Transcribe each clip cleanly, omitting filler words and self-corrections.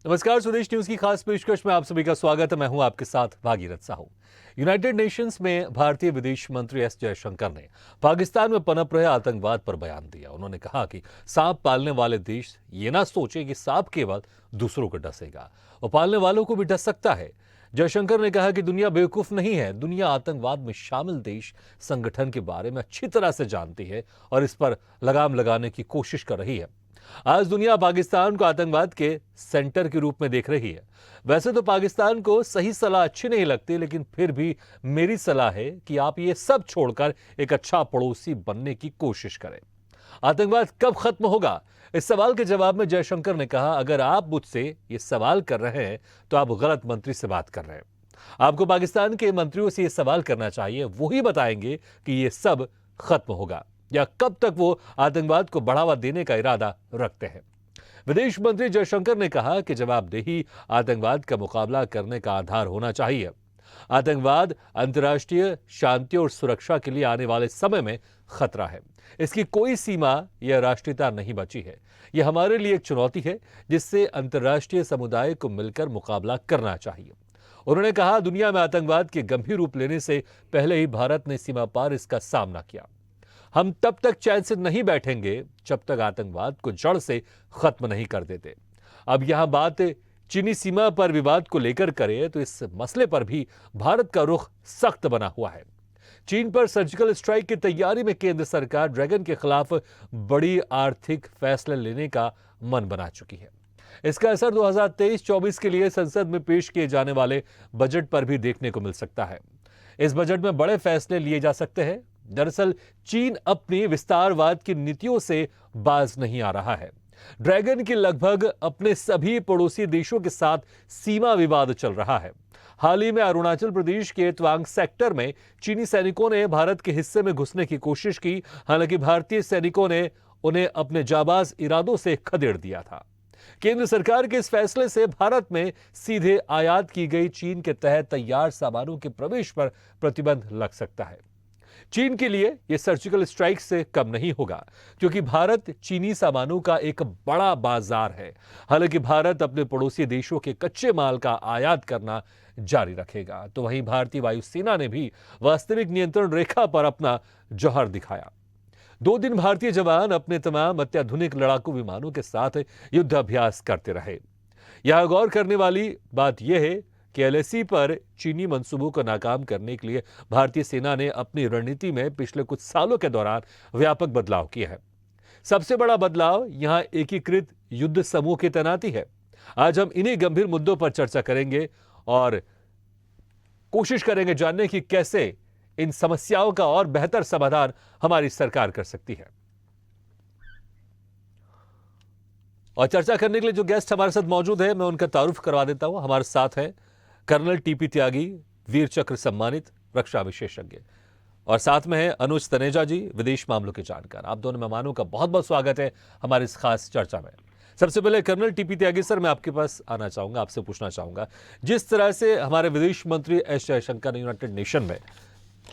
नमस्कार, स्वदेश न्यूज की खास पेशकश में आप सभी का स्वागत है। मैं हूं आपके साथ भागीरथ साहू। यूनाइटेड नेशंस में भारतीय विदेश मंत्री एस जयशंकर ने पाकिस्तान में पनप रहे आतंकवाद पर बयान दिया। उन्होंने कहा कि सांप पालने वाले देश ये ना सोचे कि सांप केवल दूसरों को डसेगा, वो पालने वालों को भी डस सकता है। जयशंकर ने कहा कि दुनिया बेवकूफ नहीं है, दुनिया आतंकवाद में शामिल देश संगठन के बारे में अच्छी तरह से जानती है और इस पर लगाम लगाने की कोशिश कर रही है। आज दुनिया पाकिस्तान को आतंकवाद के सेंटर के रूप में देख रही है। वैसे तो पाकिस्तान को सही सलाह अच्छी नहीं लगती, लेकिन फिर भी मेरी सलाह है कि आप ये सब छोड़कर एक अच्छा पड़ोसी बनने की कोशिश करें। आतंकवाद कब खत्म होगा, इस सवाल के जवाब में जयशंकर ने कहा, अगर आप मुझसे ये सवाल कर रहे हैं तो आप गलत मंत्री से बात कर रहे हैं। आपको पाकिस्तान के मंत्रियों से ये सवाल करना चाहिए, वही बताएंगे कि ये सब खत्म होगा या कब तक वो आतंकवाद को बढ़ावा देने का इरादा रखते हैं। विदेश मंत्री जयशंकर ने कहा कि जवाबदेही आतंकवाद का मुकाबला करने का आधार होना चाहिए। आतंकवाद अंतर्राष्ट्रीय शांति और सुरक्षा के लिए आने वाले समय में खतरा है। इसकी कोई सीमा या राष्ट्रीयता नहीं बची है। यह हमारे लिए एक चुनौती है जिससे अंतर्राष्ट्रीय समुदाय को मिलकर मुकाबला करना चाहिए। उन्होंने कहा, दुनिया में आतंकवाद के गंभीर रूप लेने से पहले ही भारत ने सीमा पार इसका सामना किया। हम तब तक चैन से नहीं बैठेंगे जब तक आतंकवाद को जड़ से खत्म नहीं कर देते। अब यहां बात चीनी सीमा पर विवाद को लेकर करें तो इस मसले पर भी भारत का रुख सख्त बना हुआ है। चीन पर सर्जिकल स्ट्राइक की तैयारी में केंद्र सरकार ड्रैगन के खिलाफ बड़ी आर्थिक फैसले लेने का मन बना चुकी है। इसका असर 2023-24 के लिए संसद में पेश किए जाने वाले बजट पर भी देखने को मिल सकता है। इस बजट में बड़े फैसले लिए जा सकते हैं। दरअसल चीन अपनी विस्तारवाद की नीतियों से बाज नहीं आ रहा है। ड्रैगन के लगभग अपने सभी पड़ोसी देशों के साथ सीमा विवाद चल रहा है। हाल ही में अरुणाचल प्रदेश के तवांग सेक्टर में चीनी सैनिकों ने भारत के हिस्से में घुसने की कोशिश की। हालांकि भारतीय सैनिकों ने उन्हें अपने जाबाज इरादों से खदेड़ दिया था। केंद्र सरकार के इस फैसले से भारत में सीधे आयात की गई चीन के तहत तैयार सामानों के प्रवेश पर प्रतिबंध लग सकता है। चीन के लिए यह सर्जिकल स्ट्राइक से कम नहीं होगा, क्योंकि भारत चीनी सामानों का एक बड़ा बाजार है। हालांकि भारत अपने पड़ोसी देशों के कच्चे माल का आयात करना जारी रखेगा, तो वहीं भारतीय वायुसेना ने भी वास्तविक नियंत्रण रेखा पर अपना जौहर दिखाया। 2 दिन भारतीय जवान अपने तमाम अत्याधुनिक लड़ाकू विमानों के साथ युद्ध अभ्यास करते रहे। यहां गौर करने वाली बात यह है कि एलएसी पर चीनी मंसूबों को नाकाम करने के लिए भारतीय सेना ने अपनी रणनीति में पिछले कुछ सालों के दौरान व्यापक बदलाव किया है। सबसे बड़ा बदलाव यहां एकीकृत युद्ध समूह की तैनाती है। आज हम इन्हीं गंभीर मुद्दों पर चर्चा करेंगे और कोशिश करेंगे जानने की कैसे इन समस्याओं का और बेहतर समाधान हमारी सरकार कर सकती है। और चर्चा करने के लिए जो गेस्ट हमारे साथ मौजूद है, मैं उनका तारुफ करवा देता हूं। हमारे साथ है कर्नल टीपी त्यागी, वीर चक्र सम्मानित रक्षा विशेषज्ञ, और साथ में है अनुज तनेजा जी, विदेश मामलों के जानकार। आप दोनों मेहमानों का बहुत बहुत स्वागत है हमारी इस खास चर्चा में। सबसे पहले कर्नल टीपी त्यागी सर, मैं आपके पास आना चाहूंगा, आपसे पूछना चाहूंगा, जिस तरह से हमारे विदेश मंत्री एस जयशंकर ने यूनाइटेड नेशन में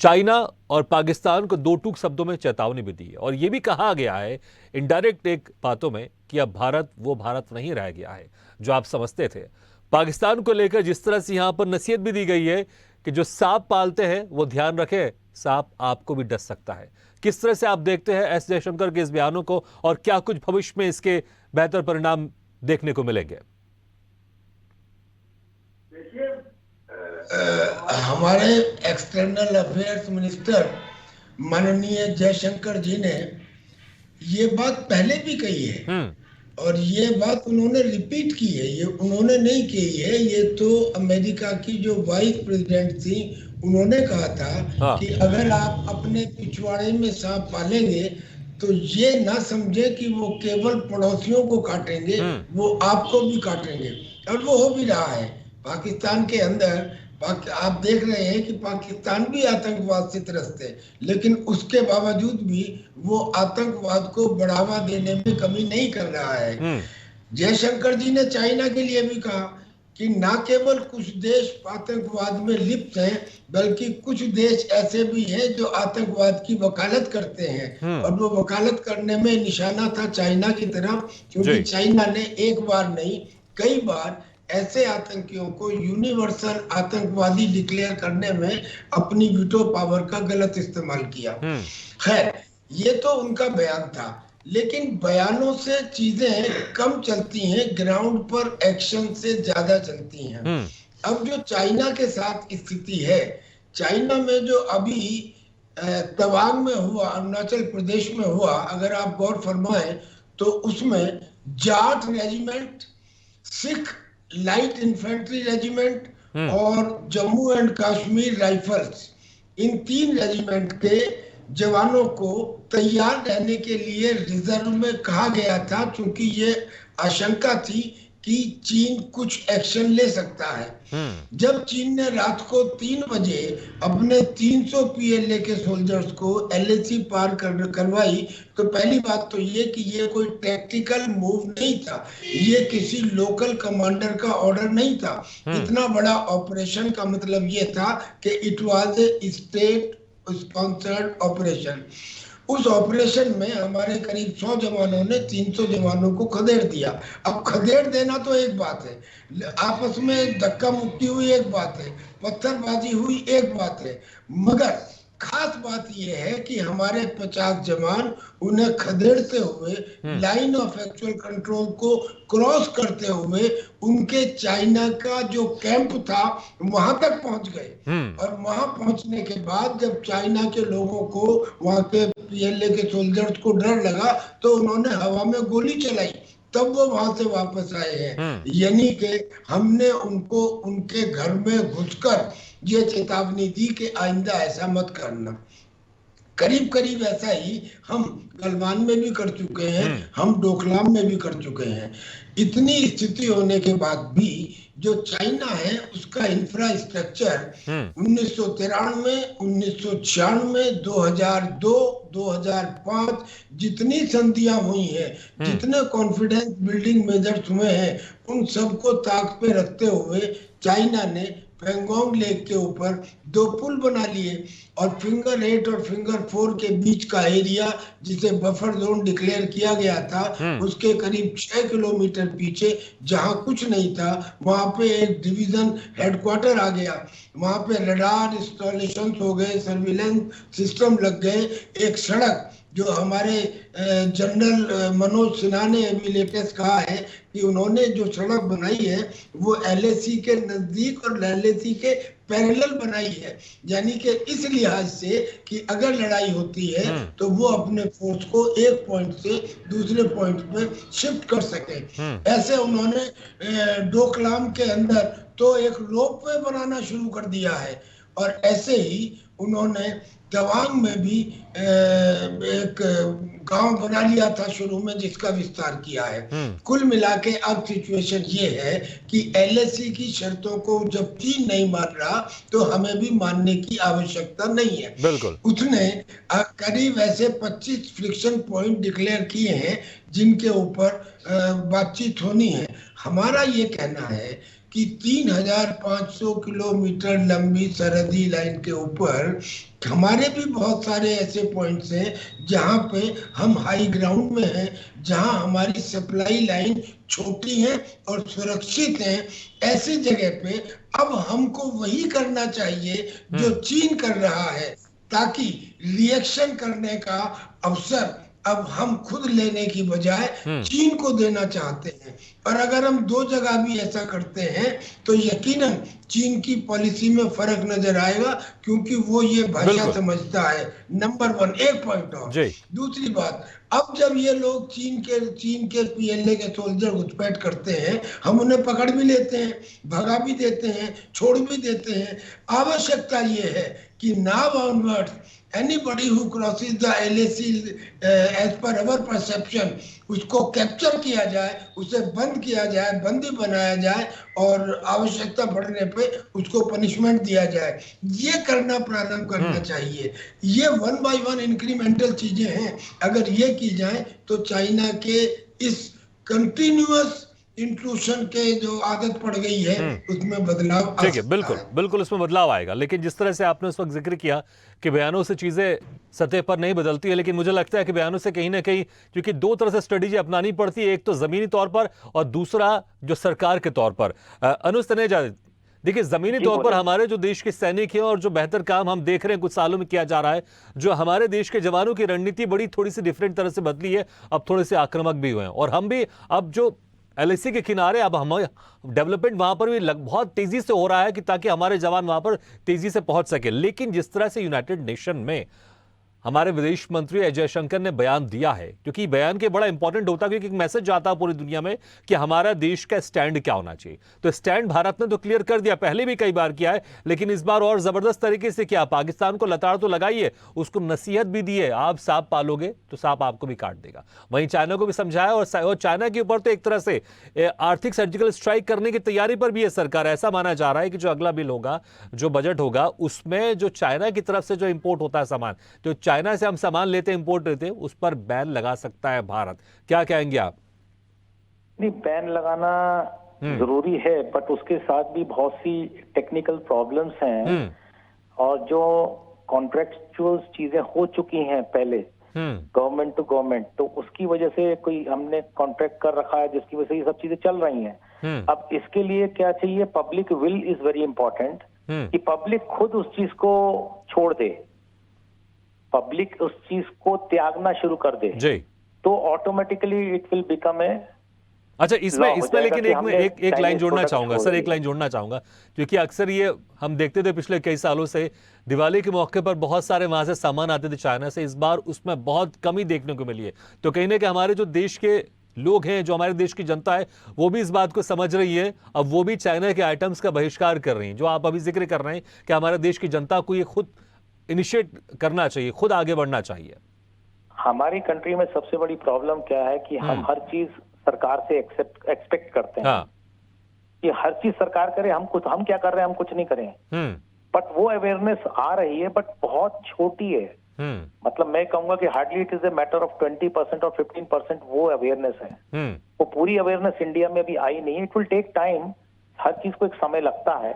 चाइना और पाकिस्तान को 2 टूक शब्दों में चेतावनी भी दी है, और यह भी कहा गया है इनडायरेक्ट एक बातों में कि अब भारत वो भारत नहीं रह गया है जो आप समझते थे। पाकिस्तान को लेकर जिस तरह से यहां पर नसीहत भी दी गई है कि जो सांप पालते हैं वो ध्यान रखें, सांप आपको भी डस सकता है। किस तरह से आप देखते हैं एस जयशंकर के इस बयानों को, और क्या कुछ भविष्य में इसके बेहतर परिणाम देखने को मिलेंगे? हमारे एक्सटर्नल अफेयर्स मिनिस्टर माननीय जयशंकर जी ने ये बात पहले भी कही है, और ये बात उन्होंने रिपीट की है। ये उन्होंने नहीं की है, ये तो अमेरिका की जो वाइस प्रेसिडेंट थी उन्होंने कहा था कि अगर आप अपने पिछवाड़े में सांप पालेंगे तो ये ना समझे कि वो केवल पड़ोसियों को काटेंगे, वो आपको भी काटेंगे। और वो हो भी रहा है। पाकिस्तान के अंदर आप देख रहे हैं कि पाकिस्तान भी आतंकवाद से त्रस्त है, लेकिन उसके बावजूद भी वो आतंकवाद को बढ़ावा देने में कमी नहीं कर रहा है। जयशंकर जी ने चाइना के लिए भी कहा कि ना केवल कुछ देश आतंकवाद में लिप्त हैं, बल्कि कुछ देश ऐसे भी हैं जो आतंकवाद की वकालत करते हैं, और वो वकालत करने में निशाना था चाइना की तरफ, क्योंकि चाइना ने एक बार नहीं कई बार ऐसे आतंकियों को यूनिवर्सल आतंकवादी डिक्लेयर करने में अपनी वीटो पावर का गलत इस्तेमाल किया। खैर, ये तो उनका बयान था, लेकिन बयानों से चीजें कम चलती हैं, ग्राउंड पर एक्शन से ज्यादा चलती हैं। अब जो चाइना के साथ स्थिति है, चाइना में जो अभी तवांग में हुआ, अरुणाचल प्रदेश में हुआ, अगर आप गौर फरमाएं तो उसमें Jat regiment, Sikh light infantry regiment और जम्मू एंड कश्मीर राइफल्स, इन 3 रेजिमेंट के जवानों को तैयार रहने के लिए रिजर्व में कहा गया था, क्योंकि ये आशंका थी कि चीन कुछ एक्शन ले सकता है। जब चीन ने रात को 3 बजे अपने 300 पीएलए के सोल्जर्स को एलएसी पार करवाई, तो पहली बात तो ये कि ये कोई टैक्टिकल मूव नहीं था, ये किसी लोकल कमांडर का ऑर्डर नहीं था। इतना बड़ा ऑपरेशन का मतलब ये था कि it was A state sponsored operation. उस ऑपरेशन में हमारे करीब 100 जवानों ने 300 जवानों को खदेड़ दिया। अब खदेड़ देना तो एक बात है, आपस में धक्का मुक्की हुई एक बात है, पत्थरबाजी हुई एक बात है, मगर खास बात यह है कि हमारे 50 जवान उन्हें खदेड़ते हुए लाइन ऑफ एक्चुअल कंट्रोल को क्रॉस करते हुए उनके चाइना का जो कैंप था वहां तक पहुंच गए। और वहां पहुंचने के बाद जब चाइना के लोगों को, वहां के पीएलए के सोल्जर्स को डर लगा, तो उन्होंने हवा में गोली चलाई, तब वो वहां से वापस आए हैं। यानी कि हमने उनको उनके घर में घुसकर ये चेतावनी दी कि आइंदा ऐसा मत करना। करीब करीब ऐसा ही हम गलवान में भी कर चुके हैं, हम डोकलाम में भी कर चुके हैं। इतनी स्थिति होने के बाद भी जो चाइना है उसका इंफ्रास्ट्रक्चर 1993, 1996, 2002, 2005 जितनी संधियां हुई हैं, जितने कॉन्फिडेंस बिल्डिंग मेजर्स हुए हैं, उन सबको ताक पे रखते हुए चाइना ने पेंगोंग लेक के ऊपर 2 पुल बना लिए और फिंगर 8 और फिंगर 4 के बीच का एरिया, जिसे बफर जोन डिक्लेयर किया गया था, उसके करीब 6 किलोमीटर पीछे जहां कुछ नहीं था, वहां पे एक डिवीजन हेडक्वार्टर आ गया। वहां पे रडार इंस्टॉलेशन हो गए, सर्विलेंस सिस्टम लग गए। एक सड़क जो हमारे जनरल मनोज सिन्हा ने अभी लेटेस्ट कहा है कि उन्होंने जो सड़क बनाई है वो एलएसी के नजदीक और एलएसी के पैरेलल बनाई है, यानी कि इस लिहाज से कि अगर लड़ाई होती है तो वो अपने फोर्स को एक पॉइंट से दूसरे पॉइंट पे शिफ्ट कर सके। ऐसे उन्होंने डोकलाम के अंदर तो एक रोपवे बनाना शुरू कर दिया है, और ऐसे ही उन्होंने तवांग में भी एक गांव बना लिया था शुरू में, जिसका विस्तार किया है। कुल मिला के अब सिचुएशन ये है कि एलएसी की शर्तों को जब चीन नहीं मान रहा तो हमें भी मानने की आवश्यकता नहीं है। बिल्कुल। उसने करीब ऐसे 25 फ्रिक्शन पॉइंट डिक्लेयर किए हैं जिनके ऊपर बातचीत होनी है। हमारा ये कहना है कि 3500 किलोमीटर लंबी सरहदी लाइन के ऊपर हमारे भी बहुत सारे ऐसे पॉइंट्स हैं जहां पे हम हाई ग्राउंड में हैं, जहां हमारी सप्लाई लाइन छोटी है और सुरक्षित है। ऐसी जगह पे अब हमको वही करना चाहिए जो चीन कर रहा है, ताकि रिएक्शन करने का अवसर अब हम खुद लेने की बजाय चीन को देना चाहते हैं। और अगर हम 2 जगह भी ऐसा करते हैं तो यकीनन चीन की पॉलिसी में फर्क नजर आएगा, क्योंकि वो ये भाषा समझता है। नंबर 1, एक पॉइंट और। दूसरी बात, अब जब ये लोग चीन के पीएलए के सोल्जर घुसपैठ करते हैं, हम उन्हें पकड़ भी लेते हैं, भगा भी देते हैं, छोड़ भी देते हैं। आवश्यकता ये है कि now onwards anybody who crosses the LAC as per our perception, उसको कैप्चर किया जाए, उसे बंद किया जाए, बंदी बनाया जाए और आवश्यकता पड़ने पे उसको पनिशमेंट दिया जाए। ये करना प्रारंभ करना चाहिए। ये 1 by 1 इंक्रीमेंटल चीजें हैं। अगर ये की जाए तो चाइना के इस कंटिन्यूअस इंट्रूशन के जो आदत पड़ गई है उसमें बदलाव आ ठीक है, सकता बिल्कुल है। बिल्कुल उसमें बदलाव आएगा। लेकिन जिस तरह से आपने उस वक्त जिक्र किया कि बयानों से चीजें सतह पर नहीं बदलती है, लेकिन मुझे लगता है कि बयानों से कहीं ना कहीं, क्योंकि दो तरह से स्ट्रेटेजी अपनानी पड़ती है, एक तो जमीनी तौर पर और दूसरा जो सरकार के तौर पर। अनुज तनेजा, देखिए जमीनी जी तौर पर बोलिए। हमारे जो देश के सैनिक हैं और जो बेहतर काम हम देख रहे हैं कुछ सालों में किया जा रहा है, जो हमारे देश के जवानों की रणनीति बड़ी थोड़ी सी डिफरेंट तरह से बदली है, अब थोड़े से आक्रामक भी हुए हैं। और हम भी अब जो एलएसी के किनारे, अब हम डेवलपमेंट वहां पर भी बहुत तेजी से हो रहा है कि ताकि हमारे जवान वहां पर तेजी से पहुंच सके। लेकिन जिस तरह से यूनाइटेड नेशन में हमारे विदेश मंत्री एस जयशंकर ने बयान दिया है, क्योंकि बयान के बड़ा इंपॉर्टेंट होता है, क्योंकि एक मैसेज जाता है पूरी दुनिया में कि हमारा देश का स्टैंड क्या होना चाहिए। तो स्टैंड भारत ने तो क्लियर कर दिया, पहले भी कई बार किया है, लेकिन इस बार और जबरदस्त तरीके से किया। पाकिस्तान को लताड़ तो लगाई है, उसको नसीहत भी दी है, आप सांप पालोगे तो सांप आपको भी काट देगा। वहीं चाइना को भी समझाया, और चाइना के ऊपर तो एक तरह से आर्थिक सर्जिकल स्ट्राइक करने की तैयारी पर भी है सरकार। ऐसा माना जा रहा है कि जो अगला बिल होगा, जो बजट होगा, उसमें जो चाइना की तरफ से जो इंपोर्ट होता है सामान, जो चाइना से हम सामान लेते इंपोर्ट लेते, उस पर बैन लगा सकता है भारत। क्या कहेंगे आप? नहीं, बैन लगाना जरूरी है, बट उसके साथ भी बहुत सी टेक्निकल प्रॉब्लम्स हैं और जो कॉन्ट्रेक्चुअल चीजें हो चुकी हैं पहले गवर्नमेंट टू गवर्नमेंट, तो उसकी वजह से कोई हमने कॉन्ट्रैक्ट कर रखा है जिसकी वजह से ये सब चीजें चल रही हैं। अब इसके लिए क्या चाहिए? Public will is very important, कि पब्लिक खुद उस चीज को छोड़ दे, पब्लिक उस चीज को त्यागना शुरू कर दे, जी। तो automatically it will become a. अच्छा, इसमें लेकिन एक लाइन जोड़ना चाहूंगा सर, एक दिया। लाइन जोड़ना चाहूंगा, क्योंकि अक्सर ये हम देखते थे पिछले कई सालों से, दिवाली के मौके पर बहुत सारे वहां से सामान आते थे चाइना से। इस बार उसमें बहुत कमी देखने को मिली है। तो कहीं ना कहीं हमारे जो देश के लोग हैं, जो हमारे देश की जनता है, वो भी इस बात को समझ रही है। अब वो भी चाइना के आइटम्स का बहिष्कार कर रही हैं, जो आप अभी जिक्र कर रहे हैं कि हमारे देश की जनता को ये खुद इनिशिएट करना चाहिए, खुद आगे बढ़ना चाहिए। हमारी कंट्री में सबसे बड़ी प्रॉब्लम क्या है कि हम हर चीज सरकार से एक्सपेक्ट करते हैं। हाँ। कि हर चीज सरकार करे, हम क्या कर रहे हैं, हम कुछ नहीं करें। बट वो अवेयरनेस आ रही है, बट बहुत छोटी है। मतलब मैं कहूंगा कि hardly it is a matter of 20% और 15% वो अवेयरनेस है। वो पूरी अवेयरनेस इंडिया में अभी आई नहीं है। इट विल टेक टाइम, हर चीज को एक समय लगता है,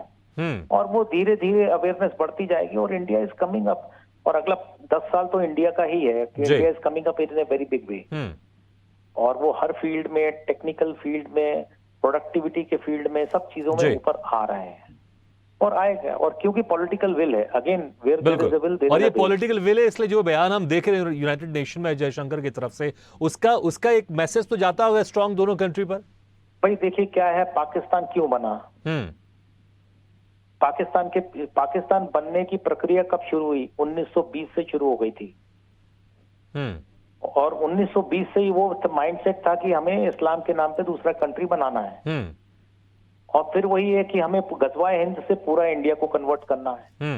और वो धीरे धीरे अवेयरनेस बढ़ती जाएगी और इंडिया इज कमिंग अप। और अगला 10 साल तो इंडिया का ही है कि India is coming up in a very big way. और वो हर फील्ड में, टेक्निकल फील्ड में, प्रोडक्टिविटी के फील्ड में, सब चीजों में ऊपर आ रहे हैं और आएगा। और क्योंकि पॉलिटिकल विल है, again where there is a will there is a way. और ये पॉलिटिकल विल है, इसलिए जो बयान हम देख रहे हैं यूनाइटेड नेशन में जयशंकर की तरफ से, उसका एक मैसेज तो जाता होगा स्ट्रांग दोनों कंट्री पर। भाई देखिए क्या है, पाकिस्तान क्यों बना? पाकिस्तान बनने की प्रक्रिया कब शुरू हुई? 1920 से शुरू हो गई थी। और 1920 से ही वो माइंडसेट था कि हमें इस्लाम के नाम पे दूसरा कंट्री बनाना है। और फिर वही है कि हमें गजवाए हिंद से पूरा इंडिया को कन्वर्ट करना है।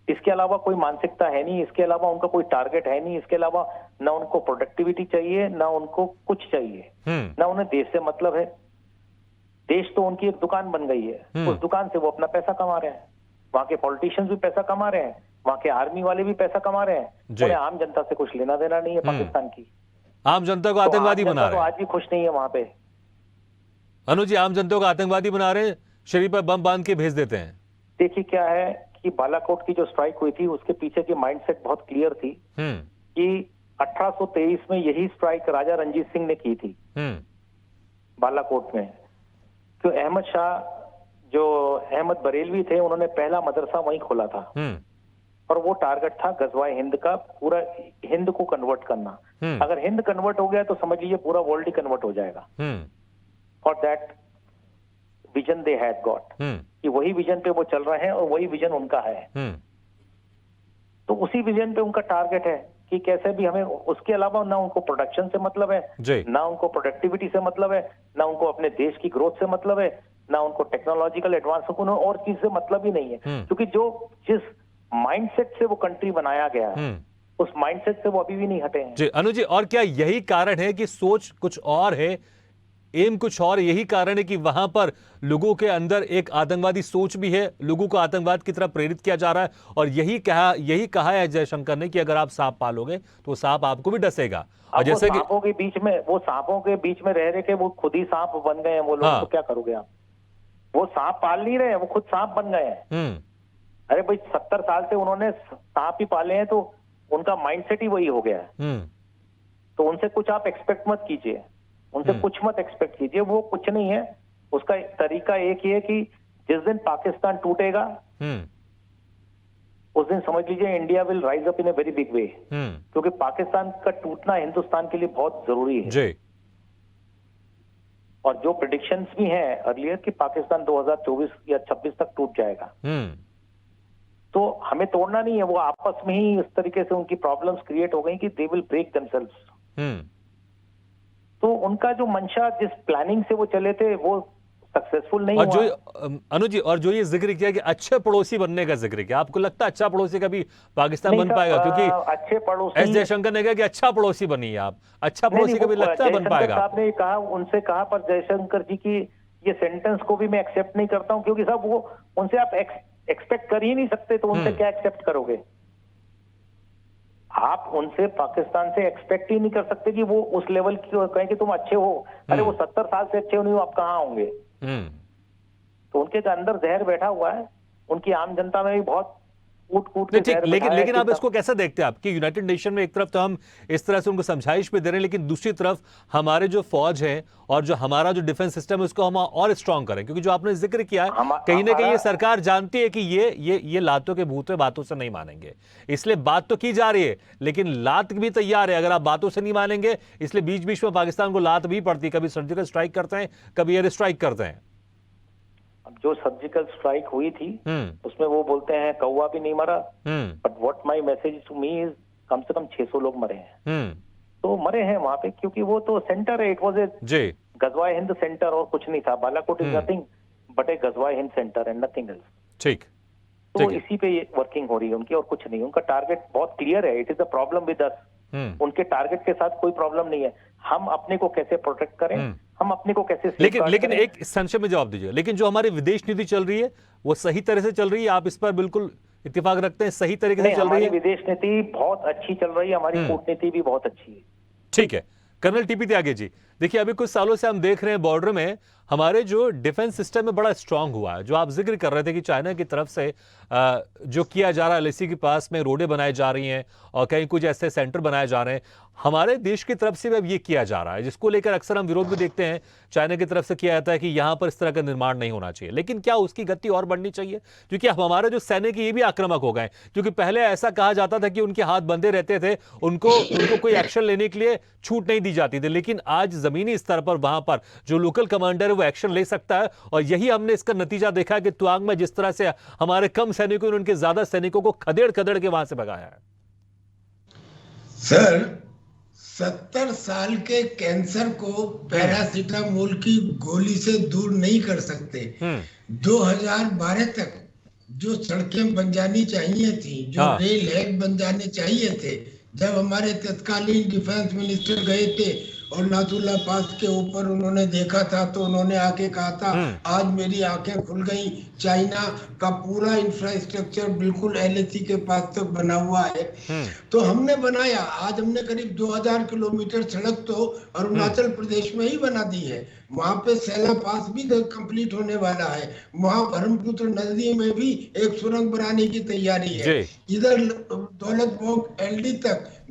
इसके अलावा कोई मानसिकता है नहीं, इसके अलावा उनका कोई टारगेट है नहीं, इसके अलावा ना उनको प्रोडक्टिविटी चाहिए, ना उनको कुछ चाहिए, ना उन्हें देश से मतलब है। देश तो उनकी एक दुकान बन गई है, उस दुकान से वो अपना पैसा कमा रहे हैं। वहां के पॉलिटिशियंस भी पैसा कमा रहे हैं, वहां के आर्मी वाले भी पैसा कमा रहे हैं। उन्हें आम जनता से कुछ लेना देना नहीं है पाकिस्तान की। आम जनता को आतंकवादी बना रहे हैं। आज भी खुश नहीं है वहां पे। अनुज जी, आम जनता को आतंकवादी बना रहे हैं, शरीर पर बम बांध के भेज देते हैं। देखिए क्या है कि बालाकोट की जो स्ट्राइक हुई थी, उसके पीछे की माइंडसेट बहुत क्लियर थी कि 1823 में यही स्ट्राइक राजा रंजीत सिंह ने की थी बालाकोट में। तो अहमद शाह, जो अहमद बरेलवी थे, उन्होंने पहला मदरसा वहीं खोला था। और वो टारगेट था गजवाए हिंद का, पूरा हिंद को कन्वर्ट करना। अगर हिंद कन्वर्ट हो गया तो समझ लीजिए पूरा वर्ल्ड ही कन्वर्ट हो जाएगा। और that vision they had got, कि वही विजन पे वो चल रहे हैं और वही विजन उनका है। तो उसी विजन पे उनका टारगेट है कि कैसे भी हमें, उसके अलावा ना उनको प्रोडक्शन से मतलब है, ना उनको प्रोडक्टिविटी से मतलब है, ना उनको अपने देश की ग्रोथ से मतलब है, ना उनको टेक्नोलॉजिकल एडवांस और चीज से मतलब ही नहीं है। क्योंकि जिस माइंडसेट से वो कंट्री बनाया गया है, उस माइंडसेट से वो अभी भी नहीं हटे हैं। जी अनुज जी, और क्या यही कारण है कि सोच कुछ और है एम कुछ और, यही कारण है कि वहां पर लोगों के अंदर एक आतंकवादी सोच भी है, लोगों को आतंकवाद की तरफ प्रेरित किया जा रहा है, और यही कहा है जयशंकर ने कि अगर आप सांप पालोगे तो सांप आपको भी डसेगा। और अब वो जैसे कि सांपों के बीच में रह रहे के वो खुद ही सांप बन गए हैं वो लोग। हाँ। तो क्या करोगे आप? वो सांप पाल नहीं रहे हैं, वो खुद सांप बन गए हैं। अरे भाई 70 साल से उन्होंने सांप ही पाले हैं, तो उनका माइंडसेट ही वही हो गया है। तो उनसे कुछ आप एक्सपेक्ट मत कीजिए, उनसे कुछ मत एक्सपेक्ट कीजिए, वो कुछ नहीं है। उसका तरीका एक ही है कि जिस दिन पाकिस्तान टूटेगा उस दिन समझ लीजिए India will rise up in a very big way, क्योंकि पाकिस्तान का टूटना हिंदुस्तान के लिए बहुत जरूरी है जी। और जो प्रिडिक्शंस भी हैं अर्लियर कि पाकिस्तान 2024 या 26 तक टूट जाएगा। तो हमें तोड़ना नहीं है, वो आपस में ही इस तरीके से उनकी प्रॉब्लम्स क्रिएट हो गई कि दे विल ब्रेक देमसेल्व्स। तो उनका जो मंशा, जिस प्लानिंग से वो चले थे, वो सक्सेसफुल नहीं और हुआ। जो अनुज जी, और जो ये जिक्र किया कि अच्छे पड़ोसी बनने का जिक्र किया, आपको लगता है अच्छा पड़ोसी कभी पाकिस्तान बन पाएगा? क्योंकि अच्छे पड़ोसी, एस जयशंकर ने कहा कि अच्छा पड़ोसी बनिए आप, अच्छा पड़ोसी कभी लगता है बन पाएगा? साहब ने कहा, उनसे कहा, पर जयशंकर जी की ये सेंटेंस को भी मैं एक्सेप्ट नहीं करता हूं, क्योंकि साहब वो उनसे आप एक्सपेक्ट कर ही नहीं सकते, तो उनसे क्या एक्सेप्ट करोगे आप? उनसे, पाकिस्तान से एक्सपेक्ट ही नहीं कर सकते कि वो उस लेवल की कहें कि तुम अच्छे हो। अरे वो 70 साल से अच्छे नहीं हो, आप कहाँ होंगे? तो उनके अंदर जहर बैठा हुआ है, उनकी आम जनता में भी बहुत कूट के जहर बैठा है। लेकिन आप इसको कैसे देखते हैं? आपकी यूनाइटेड नेशन में एक तरफ तो हम इस तरह से उनको समझाइश भी दे रहे हैं, लेकिन दूसरी तरफ हमारे जो फौज है और जो हमारा जो डिफेंस सिस्टम है उसको हम और स्ट्रांग करें, क्योंकि जो आपने जिक्र किया है कहीं ना कहीं ये सरकार जानती है कि ये लातों के भूत है, बातों से नहीं मानेंगे, इसलिए बात तो की जा रही है, लेकिन लात भी तैयार है अगर आप बातों से नहीं मानेंगे। इसलिए बीच बीच में पाकिस्तान को लात भी पड़ती है, कभी सर्जिकल स्ट्राइक करते हैं, कभी एयर स्ट्राइक करते हैं। जो सर्जिकल स्ट्राइक हुई थी उसमें वो बोलते हैं कौवा भी नहीं मरा, but what my message to me is कम से कम 600 लोग मरे हैं। तो मरे हैं वहां पे, क्योंकि वो तो सेंटर है, इट वाज ए गजवाए हिंद सेंटर, और कुछ नहीं था। Balakot is nothing but a गजवाए हिंद सेंटर एंड नथिंग एल्स। ठीक, तो इसी पे ये वर्किंग हो रही है उनकी, और कुछ नहीं। उनका टारगेट बहुत क्लियर है, it is a problem with us. उनके टारगेट के साथ कोई प्रॉब्लम नहीं है, हम अपने को कैसे प्रोटेक्ट करें, हम अपने को कैसे लेकिन एक संक्षेप में जवाब दीजिए, लेकिन जो हमारी विदेश नीति चल रही है वो सही तरह से चल रही है? आप इस पर बिल्कुल इत्तेफाक रखते हैं? सही तरीके से चल रही है? हमारी विदेश नीति बहुत अच्छी चल रही है, हमारी कूटनीति भी बहुत अच्छी है। ठीक है। कर्नल टीपी त्यागी जी, देखिए अभी कुछ सालों से हम देख रहे हैं बॉर्डर में हमारे जो डिफेंस सिस्टम है बड़ा स्ट्रांग हुआ है। जो आप जिक्र कर रहे थे कि चाइना की तरफ से जो किया जा रहा है, एलएसी के पास में रोडें बनाई जा रही हैं और कहीं कुछ ऐसे सेंटर बनाए जा रहे हैं, हमारे देश की तरफ से भी अब ये किया जा रहा है, जिसको लेकर अक्सर हम विरोध भी देखते हैं। चाइना की तरफ से किया जाता है कि यहां पर इस तरह का निर्माण नहीं होना चाहिए, लेकिन क्या उसकी गति और बढ़नी चाहिए? क्योंकि अब हमारे जो सैनिक ये भी आक्रामक हो गए, क्योंकि पहले ऐसा कहा जाता था कि उनके हाथ बंधे रहते थे, उनको कोई एक्शन लेने के लिए छूट नहीं दी जाती थी, लेकिन आज जमीनी स्तर पर वहां पर जो लोकल कमांडर है वो एक्शन ले सकता है। और यही हमने इसका नतीजा देखा कि तुआंग में जिस तरह से हमारे कम सैनिकों ने उनके ज्यादा सैनिकों को खदेड़ के वहां से भगाया है। सर, 70 साल के कैंसर को पैरासीटामोल की गोली से दूर नहीं कर सकते। 2012 तक जो सड़कें बन जानी चाहिए थी, जो रेल हेड बन जाने चाहिए थे, जब हमारे तत्कालीन डिफेंस मिनिस्टर गए थे और नाथुल्ला पास के ऊपर उन्होंने देखा था, तो उन्होंने आके कहा था आज मेरी आंखें खुल गई, चाइना का पूरा इंफ्रास्ट्रक्चर बिल्कुल एलएसी के पास तक बना हुआ है। तो हमने बनाया, आज हमने करीब 2000 किलोमीटर सड़क तो अरुणाचल प्रदेश में ही बना दी है। वहां पे सैला पास भी कंप्लीट होने वाला है, वहां ब्रह्मपुत्र नदी में भी एक सुरंग बनाने की तैयारी है। इधर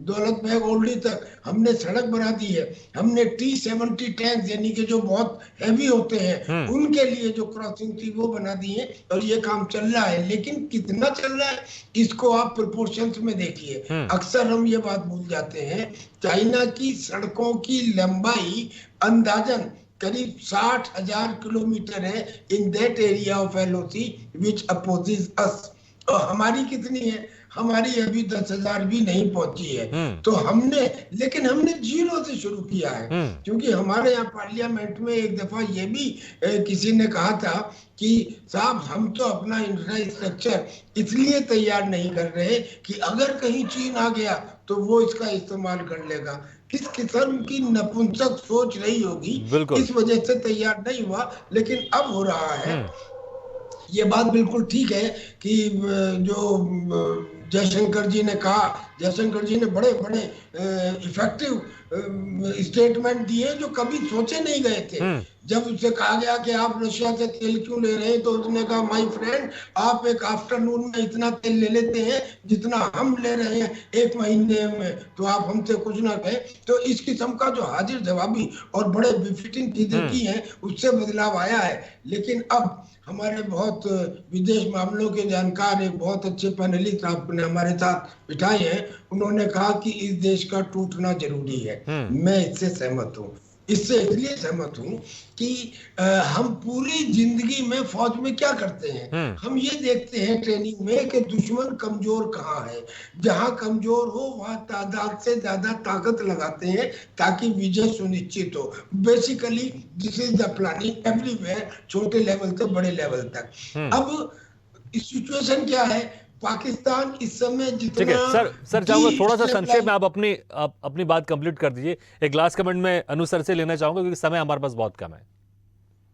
दौलत बेग ओल्डी तक हमने सड़क बना दी है। हमने T-70 टैंक यानी कि जो बहुत हैवी होते हैं उनके लिए जो क्रॉसिंग थी वो बना दी है, और ये काम चल रहा है। लेकिन कितना चल रहा है इसको आप प्रोपोर्शंस में देखिए। अक्सर हम ये बात भूल जाते हैं, चाइना की सड़कों की लंबाई अंदाजन करीब 60,000 किलोमीटर है in that area of LOC which opposes us. और हमारी कितनी है? हमारी अभी 10,000 भी नहीं पहुंची है। तो लेकिन हमने जीरो से शुरू किया है, क्योंकि हमारे यहाँ पार्लियामेंट में एक दफा ये भी किसी ने कहा था कि साहब हम तो अपना इंफ्रास्ट्रक्चर इसलिए तैयार नहीं कर रहे कि अगर कहीं चीन आ गया तो वो इसका इस्तेमाल कर लेगा। किस किस्म की नपुंसक सोच रही होगी, बिल्कुल। इस वजह से तैयार नहीं हुआ, लेकिन अब हो रहा है। ये बात बिल्कुल ठीक है कि जो जयशंकर जी ने कहा, जयशंकर जी ने बड़े बड़े इफेक्टिव स्टेटमेंट दिए जो कभी सोचे नहीं गए थे। जब उससे कहा गया कि आप रशिया से तेल क्यों ले रहे हैं, तो उसने कहा माय फ्रेंड, आप एक आफ्टरनून में इतना तेल ले लेते हैं जितना हम ले रहे हैं एक महीने में, तो आप हमसे कुछ ना कहें। तो इस किस्म का जो हाजिर जवाबी और बड़े बिफिटिंग चीजें की हैं, उससे बदलाव आया है। लेकिन अब हमारे बहुत विदेश मामलों के जानकार, एक बहुत अच्छे पैनलिस्ट आपने हमारे साथ बिठाए हैं, उन्होंने कहा कि इस देश का टूटना जरूरी है। मैं इससे सहमत हूँ। इससे इसलिए सहमत हूँ कि हम पूरी जिंदगी में फौज में क्या करते हैं, हम ये देखते हैं ट्रेनिंग में कि दुश्मन कमजोर कहाँ है। जहां कमजोर हो वहां तादाद से ज्यादा ताकत लगाते हैं ताकि विजय सुनिश्चित हो। Basically this is the planning everywhere, छोटे लेवल से बड़े लेवल तक। अब सिचुएशन क्या है, पाकिस्तान इस समय ठीक है जितना सर चाहूंगा थोड़ा सा संक्षेप में आप अपनी बात कंप्लीट कर दीजिए। एक लास्ट कमेंट में अनु सर से लेना चाहूंगा क्योंकि समय हमारे पास बहुत कम है।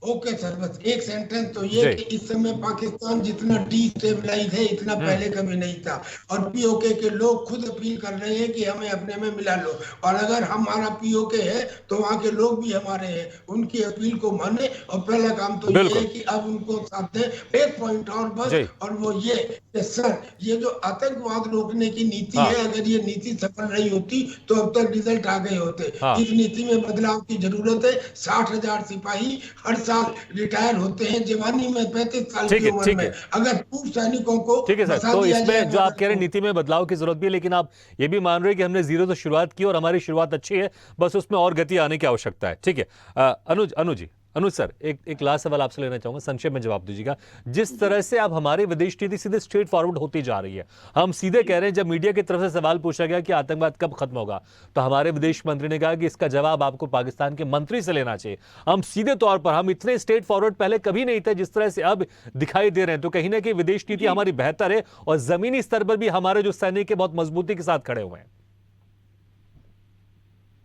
ओके सर, बस एक सेंटेंस तो ये कि इस समय पाकिस्तान जितना डिस्टेबलाइज है इतना पहले कभी नहीं था, और पीओके के लोग खुद अपील कर रहे हैं कि हमें अपने में मिला लो, और अगर हमारा पीओके है तो वहां के लोग भी हमारे हैं, उनकी अपील को माने। और पहला काम तो ये है कि अब उनको साथ दें। एक पॉइंट और बस, और वो ये कि सर ये जो आतंकवाद रोकने की नीति है, अगर ये नीति सफल रही होती तो अब तक रिजल्ट आ गए होते। इस नीति में बदलाव की जरूरत है। 60,000 सिपाही हर साल रिटायर होते हैं जवानी में, 35 साल की उम्र में। अगर पूर्व सैनिकों को ठीक है सर, तो इसमें जो आप कह रहे हैं नीति में बदलाव की जरूरत भी है, लेकिन आप ये भी मान रहे हैं कि हमने जीरो से शुरुआत की और हमारी शुरुआत अच्छी है, बस उसमें और गति आने की आवश्यकता है। ठीक है अनुज सर, एक लास्ट सवाल आपसे लेना चाहूंगा, संक्षेप में जवाब दीजिएगा। जिस तरह से अब हमारी विदेश नीति सीधे स्ट्रेट फॉरवर्ड होती जा रही है, हम सीधे कह रहे हैं, जब मीडिया की तरफ से सवाल पूछा गया कि आतंकवाद कब खत्म होगा, तो हमारे विदेश मंत्री ने कहा कि इसका जवाब आपको पाकिस्तान के मंत्री से लेना चाहिए। हम सीधे तौर पर, हम इतने स्ट्रेट फॉरवर्ड पहले कभी नहीं थे जिस तरह से अब दिखाई दे रहे हैं। तो कहीं ना कहीं विदेश नीति हमारी बेहतर है और जमीनी स्तर पर भी हमारे जो सैनिक बहुत मजबूती के साथ खड़े हुए हैं।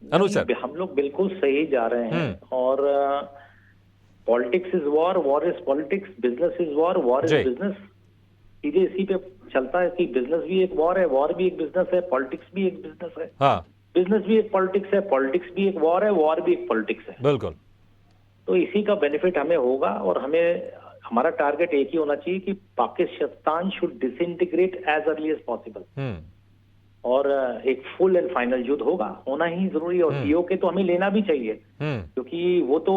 अनुज सर, हम लोग बिल्कुल सही जा रहे हैं। और politics is war, war is politics, business is war, war is business. सीधे इसी पे चलता है कि बिजनेस भी एक वॉर है, वॉर भी एक बिजनेस है, पॉलिटिक्स भी एक बिजनेस है, बिजनेस भी एक पॉलिटिक्स है, पॉलिटिक्स भी एक वॉर है, वॉर भी एक पॉलिटिक्स है। बिल्कुल। तो इसी का बेनिफिट हमें होगा, और हमें, हमारा टारगेट एक ही होना चाहिए कि Pakistan should disintegrate as early as possible, और एक फुल एंड फाइनल युद्ध होना ही जरूरी है। और पीओके तो हमें लेना भी चाहिए, क्योंकि वो तो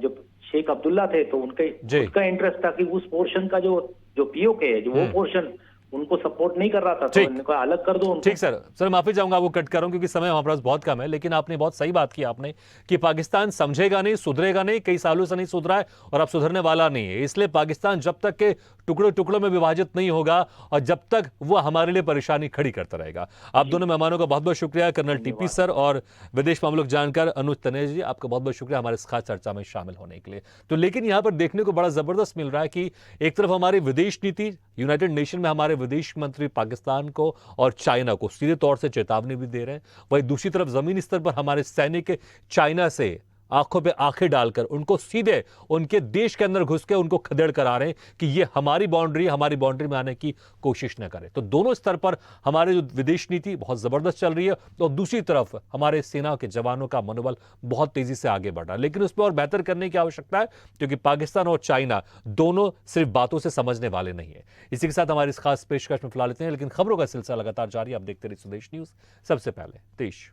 जो शेख अब्दुल्ला थे तो उनका इंटरेस्ट था कि उस पोर्शन का जो पीओके है, जो वो पोर्शन उनको सपोर्ट नहीं कर रहा था, तो उनको अलग कर दो उनको। ठीक सर माफी चाहूंगा, आपको कट कर रहा हूं क्योंकि समय हमारे पास बहुत कम है, लेकिन आपने बहुत सही बात की आपने कि पाकिस्तान समझेगा नहीं, सुधरेगा नहीं, कई सालों से नहीं सुधरा है और अब सुधरने वाला नहीं है। इसलिए पाकिस्तान जब तक के टुकड़ों में विभाजित नहीं होगा और जब तक वो हमारे लिए परेशानी खड़ी करता रहेगा। आप दोनों मेहमानों का बहुत बहुत शुक्रिया, कर्नल टीपी सर और विदेश मामलों के जानकार अनुज तनेजा जी, आपका बहुत बहुत शुक्रिया हमारे इस खास चर्चा में शामिल होने के लिए। तो लेकिन यहाँ पर देखने को बड़ा जबरदस्त मिल रहा है कि एक तरफ हमारी विदेश नीति, यूनाइटेड नेशन में हमारे विदेश मंत्री पाकिस्तान को और चाइना को सीधे तौर से चेतावनी भी दे रहे हैं, वहीं दूसरी तरफ जमीनी स्तर पर हमारे सैनिक चाइना से आंखों पे आंखें डालकर उनको सीधे उनके देश के अंदर घुस के उनको खदेड़ कर आ रहे हैं कि ये हमारी बाउंड्री में आने की कोशिश न करें। तो दोनों स्तर पर हमारे जो विदेश नीति बहुत जबरदस्त चल रही है, तो दूसरी तरफ हमारे सेना के जवानों का मनोबल बहुत तेजी से आगे बढ़ रहा है। लेकिन उसमें और बेहतर करने की आवश्यकता है, क्योंकि पाकिस्तान और चाइना दोनों सिर्फ बातों से समझने वाले नहीं है। इसी के साथ हमारी इस खास पेशकश में फिलहाल लेते हैं, लेकिन खबरों का सिलसिला लगातार जारी। आप देखते रहिए स्वदेश न्यूज, सबसे पहले देश।